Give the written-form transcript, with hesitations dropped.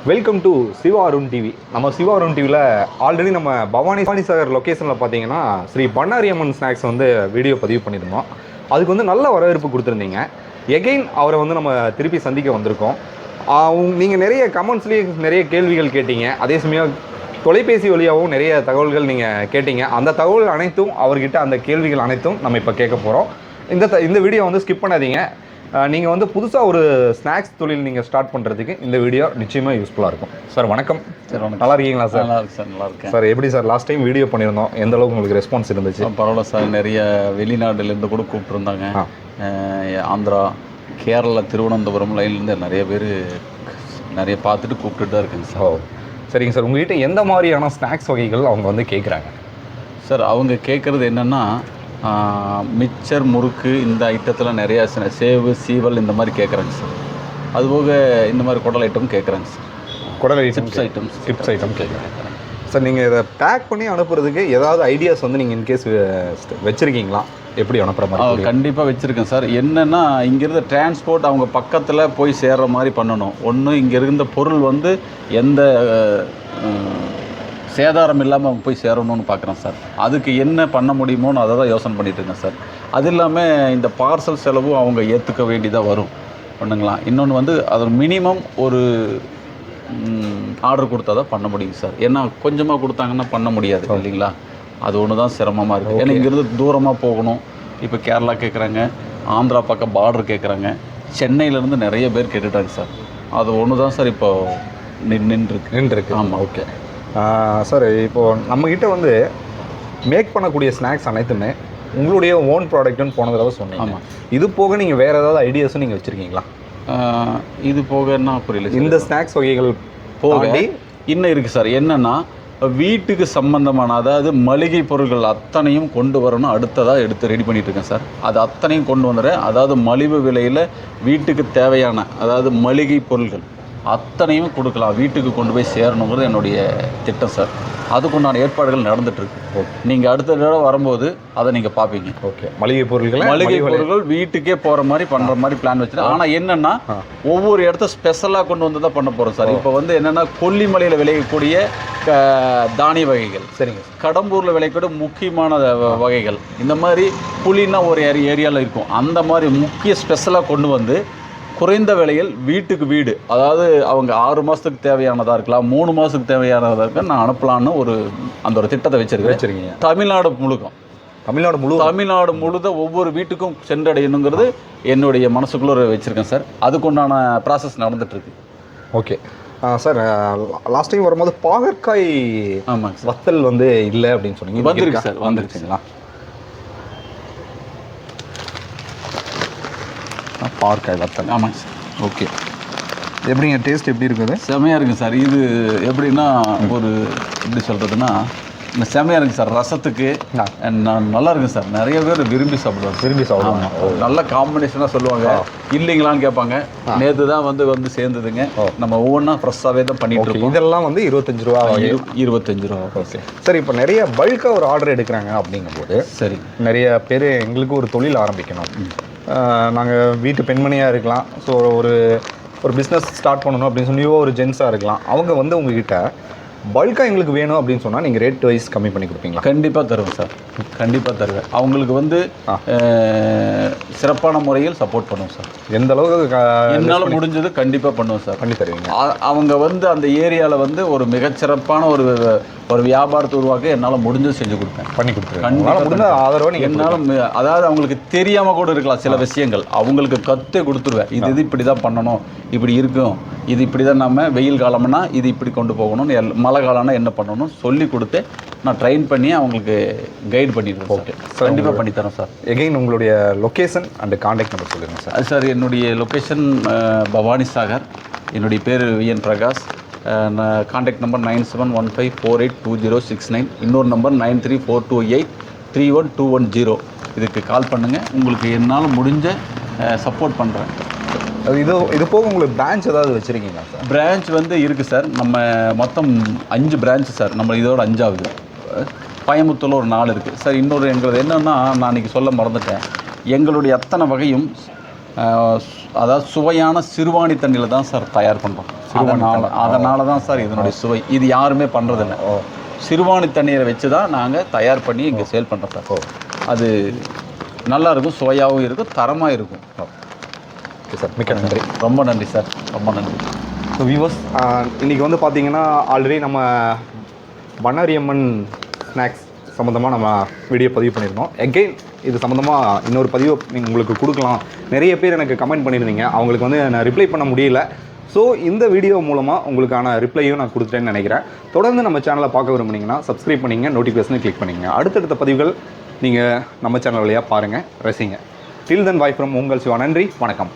Welcome to Siva Arun TV. நம்ம சிவா அருண் டிவியில் already நம்ம பவானி சாகர் லொக்கேஷனில் பார்த்தீங்கன்னா ஸ்ரீ பண்ணாரி அம்மன் ஸ்நாக்ஸ் வந்து வீடியோ பதிவு பண்ணியிருந்தோம். அதுக்கு வந்து நல்ல வரவேற்பு கொடுத்துருந்தீங்க. எகெயின் அவரை வந்து நம்ம திருப்பி சந்திக்க வந்திருக்கோம். நீங்கள் நிறைய கமெண்ட்ஸ்லேயே நிறைய கேள்விகள் கேட்டீங்க. அதே சமயம் தொலைபேசி வழியாகவும் நிறைய தகவல்கள் நீங்கள் கேட்டீங்க. அந்த தகவல் அனைத்தும் அவர்கிட்ட அந்த கேள்விகள் அனைத்தும் நம்ம இப்போ கேட்க போகிறோம். இந்த வீடியோ வந்து ஸ்கிப் பண்ணாதீங்க. நீங்கள் வந்து புதுசாக ஒரு ஸ்நாக்ஸ் தொழில் நீங்கள் ஸ்டார்ட் பண்ணுறதுக்கு இந்த வீடியோ நிச்சயமாக யூஸ்ஃபுல்லாக இருக்கும். சார் வணக்கம். சார் வணக்கம். நல்லா இருக்கீங்களா சார்? நல்லா இருக்கு சார். நல்லா இருக்கேன் சார். எப்படி சார் லாஸ்ட் டைம் வீடியோ பண்ணியிருந்தோம், எந்த அளவுக்கு உங்களுக்கு ரெஸ்பான்ஸ் இருந்துச்சு? பரவாயில்ல சார். நிறைய வெளிநாடுலேருந்து கூட கூப்பிட்டுருந்தாங்க. ஆந்திரா, கேரளா, திருவனந்தபுரம் லைன்லேருந்து நிறைய பேர் நிறைய பார்த்துட்டு கூப்பிட்டுட்டு தான் இருக்குங்க சார். சரிங்க சார். உங்கள்கிட்ட எந்த மாதிரியான ஸ்நாக்ஸ் வகைகள் அவங்க வந்து கேட்குறாங்க? சார் அவங்க கேட்குறது என்னென்னா மிக்சர், முறுக்கு, இந்த ஐட்டத்தில் நிறையா சேவு, சீவல் இந்த மாதிரி கேட்குறாங்க சார். அதுபோக இந்த மாதிரி குடல் ஐட்டம் கேட்குறாங்க சார். குடல் சிப்ஸ் ஐட்டம் கேட்குறாங்க சார். நீங்கள் இதை பேக் பண்ணி அனுப்புறதுக்கு ஏதாவது ஐடியாஸ் வந்து நீங்கள் இன்கேஸ் வச்சுருக்கீங்களா? எப்படி அனுப்புகிற மாதிரி? கண்டிப்பாக வச்சுருக்கேன் சார். என்னென்னா இங்கேருந்து டிரான்ஸ்போர்ட் அவங்க பக்கத்தில் போய் சேர்கிற மாதிரி பண்ணணும். ஒன்று இங்கே இருந்த பொருள் வந்து எந்த சேதாரம் இல்லாமல் அவங்க போய் சேரணும்னு பார்க்குறேன் சார். அதுக்கு என்ன பண்ண முடியுமோன்னு அதை தான் யோசனை பண்ணிகிட்டு இருக்கேன் சார். அது இல்லாமல் இந்த பார்சல் செலவும் அவங்க ஏற்றுக்க வேண்டியதாக வரும் ஒன்றுங்களா. இன்னொன்று வந்து அது மினிமம் ஒரு ஆர்டர் கொடுத்தா தான் பண்ண முடியும் சார். ஏன்னா கொஞ்சமாக கொடுத்தாங்கன்னா பண்ண முடியாது இல்லைங்களா. அது ஒன்று தான் சிரமமாக இருக்குது. ஏன்னா இங்கேருந்து தூரமாக போகணும். இப்போ கேரளா கேட்குறாங்க, ஆந்திரா பக்கம் பார்டர் கேட்குறாங்க, சென்னையிலேருந்து நிறைய பேர் கேட்டுட்டாங்க சார். அது ஒன்று தான் சார் இப்போ நின்றுருக்கு. ஆமாம். Okay sir. இப்போது நம்மக்கிட்ட வந்து மேக் பண்ணக்கூடிய ஸ்நாக்ஸ் அனைத்துமே உங்களுடைய ஓன் ப்ராடக்ட்னு போன தடவை சொன்னீங்க. ஆமாம். இது போக நீங்கள் வேறு ஏதாவது ஐடியாஸும் நீங்கள் வச்சுருக்கீங்களா? இது போகன்னா புரியல. இந்த ஸ்நாக்ஸ் வகைகள் போக இன்னும் இருக்குது சார். என்னென்னா வீட்டுக்கு சம்பந்தமான, அதாவது மளிகை பொருட்கள் அத்தனையும் கொண்டு வரணும். அடுத்ததாக எடுத்து ரெடி பண்ணிகிட்டு இருக்கேன் சார். அது அத்தனையும் கொண்டு வந்துடுறேன். அதாவது மலிவு விலையில் வீட்டுக்கு தேவையான, அதாவது மளிகை பொருட்கள் அத்தனையும் கொடுக்கலாம், வீட்டுக்கு கொண்டு போய் சேரணுங்கிறது என்னுடைய திட்டம் சார். அதுக்குண்டான ஏற்பாடுகள் நடந்துகிட்ருக்கு. நீங்கள் அடுத்த தடவை வரும்போது அதை நீங்கள் பார்ப்பீங்க. ஓகே. மளிகை பொருட்கள் வீட்டுக்கே போகிற மாதிரி பண்ணுற மாதிரி பிளான் வச்சுருக்கேன். ஆனால் என்னென்னா ஒவ்வொரு இடத்த ஸ்பெஷலாக கொண்டு வந்து தான் பண்ண போகிறோம் சார். இப்போ வந்து என்னென்னா கொல்லிமலையில் விளையக்கூடிய தானிய வகைகள், சரிங்க, கடம்பூரில் விளையக்கூடிய முக்கியமான வகைகள், இந்த மாதிரி புளின்னா ஒரு ஏரியாவில் இருக்கும், அந்த மாதிரி முக்கிய ஸ்பெஷலாக கொண்டு வந்து குறைந்த விலையில் வீட்டுக்கு வீடு, அதாவது அவங்க 6 மாதத்துக்கு தேவையானதாக இருக்கலாம், 3 மாதத்துக்கு தேவையானதாக இருக்க நான் அனுப்பலான்னு அந்த ஒரு திட்டத்தை வச்சுருக்கீங்க. தமிழ்நாடு முழுத ஒவ்வொரு வீட்டுக்கும் சென்றடையணுங்கிறது என்னுடைய மனசுக்குள்ளே வச்சுருக்கேன் சார். அதுக்குண்டான ப்ராசஸ் நடந்துகிட்ருக்கு. Okay sir. லாஸ்ட் டைம் வரும்போது பாகற்காய் ஆமாங்க வத்தல் வந்து இல்லை அப்படின்னு சொன்னீங்க. வந்துருக்கு சார். வந்துருச்சுங்களா? பாகற்காய் வத்தல். ஆமாங்க சார். ஓகே. எப்படிங்க டேஸ்ட் எப்படி இருக்குது? செமையாக இருக்குது சார். இது எப்படின்னா ஒரு எப்படி சொல்கிறதுனா இந்த செமையாக இருக்குது சார். ரசத்துக்கு நல்லா இருக்குது சார். நிறைய பேர் விரும்பி சாப்பிடுவாங்க. நல்ல காம்பினேஷனாக சொல்லுவாங்க. இல்லைங்களான்னு கேட்பாங்க. நேற்று தான் வந்து சேர்ந்ததுங்க. நம்ம ஒவ்வொன்றா ஃப்ரெஷ்ஷாகவே தான் பண்ணிட்டு இருக்கோம். இதெல்லாம் வந்து 25 ரூபா. 25 ரூபா. Okay sir. இப்போ நிறைய பல்காக ஒரு ஆர்டர் எடுக்கிறாங்க அப்படிங்கும்போது, சரி, நிறைய பேர் எங்களுக்கு ஒரு தொழில் ஆரம்பிக்கணும், நாங்கள் வீட்டு பெண்மணியாக இருக்கலாம், ஸோ ஒரு பிஸ்னஸ் ஸ்டார்ட் பண்ணணும் அப்படின்னு சொல்லி ஒரு ஜென்ஸாக இருக்கலாம், அவங்க வந்து உங்ககிட்ட பல்காக எங்களுக்கு வேணும் அப்படின்னு சொன்னால் நீங்கள் ரேட் வைஸ் கம்மி பண்ணி கொடுப்பீங்களா? கண்டிப்பாக தருவேன் சார். கண்டிப்பாக தருவேன். அவங்களுக்கு வந்து சிறப்பான முறையில் சப்போர்ட் பண்ணுவோம் சார். எந்த அளவுக்கு என்னால் முடிஞ்சது கண்டிப்பாக பண்ணுவோம் சார். பண்ணி தருவீங்க. அவங்க வந்து அந்த ஏரியாவில் வந்து ஒரு மிகச்சிறப்பான ஒரு வியாபாரத்தை உருவாக்க என்னால் முடிஞ்சது செஞ்சு கொடுப்பேன். பண்ணி கொடுத்துருவேன். ஆதரவு என்னால், அதாவது அவங்களுக்கு தெரியாமல் கூட இருக்கலாம் சில விஷயங்கள், அவங்களுக்கு கற்று கொடுத்துருவேன். இது இப்படி தான் பண்ணணும், இப்படி இருக்கும், இது இப்படி தான், நம்ம வெயில் காலம்னா இது இப்படி கொண்டு போகணும், மழை காலம்னா என்ன பண்ணணும் சொல்லி கொடுத்து நான் ட்ரெயின் பண்ணி அவங்களுக்கு கைட் பண்ணிடுறேன். ஓகே, கண்டிப்பாக பண்ணித்தரோம் சார். எகைன் உங்களுடைய லொக்கேஷன் அண்ட் கான்டாக்ட் நம்பர் சொல்லுங்கள் சார். சார் என்னுடைய லொக்கேஷன் பவானி சாகர். என்னுடைய பேர் விஎன் பிரகாஷ். Contact number 9715482069. இன்னொரு நம்பர் 9342831210. இதுக்கு கால் பண்ணுங்கள். உங்களுக்கு என்னால் முடிஞ்ச சப்போர்ட் பண்ணுறேன். இது போக உங்களுக்கு பிரான்ச் ஏதாவது வச்சுருக்கீங்களா சார்? பிரான்ச் வந்து இருக்குது சார். நம்ம மொத்தம் 5 பிரான்ச்சு சார். நம்ம இதோட 5வது. பயமுத்தூரில் ஒரு 4 இருக்குது சார். இன்னொரு எங்களது என்னென்னா, நான் இன்றைக்கி சொல்ல மறந்துட்டேன், எங்களுடைய அத்தனை வகையும் அதாவது சுவையான சிறுவாணி தண்ணியில் தான் சார் தயார் பண்ணுறோம். அதனால தான் சார் இதனுடைய சுவை. இது யாருமே பண்ணுறதில்ல. சிறுவாணி தண்ணீரை வச்சு தான் நாங்கள் தயார் பண்ணி இங்கே சேல் பண்ணுறோம் சார். அது நல்லா இருக்கும், சுவையாகவும் இருக்கும், தரமாக இருக்கும். ஓகே சார், மிக்க நன்றி. ரொம்ப நன்றி சார், ரொம்ப நன்றி. ஸோ வியூவர்ஸ், இன்றைக்கி வந்து பார்த்தீங்கன்னா ஆல்ரெடி நம்ம பண்ணாரியம்மன் ஸ்நாக்ஸ் சம்மந்தமாக நம்ம வீடியோ பதிவு பண்ணியிருந்தோம். எகெயின் இது சம்மந்தமாக இன்னொரு பதிவு உங்களுக்கு கொடுக்கலாம். நிறைய பேர் எனக்கு கமெண்ட் பண்ணியிருந்தீங்க, அவங்களுக்கு வந்து நான் ரிப்ளை பண்ண முடியல. ஸோ இந்த வீடியோ மூலமாக உங்களுக்கான ரிப்ளையும் நான் கொடுத்துட்டேன்னு நினைக்கிறேன். தொடர்ந்து நம்ம சேனலை பார்க்க விரும்புனீங்கன்னா சப்ஸ்கிரைப் பண்ணிங்க, நோட்டிஃபிகேஷனை கிளிக் பண்ணிங்க. அடுத்தடுத்த பதிவுகள் நீங்கள் நம்ம சேனல் வழியாக பாருங்கள், ரசிங்க. டில் தென் பாய் ஃப்ரம் உங்கள் சிவா. நன்றி, வணக்கம்.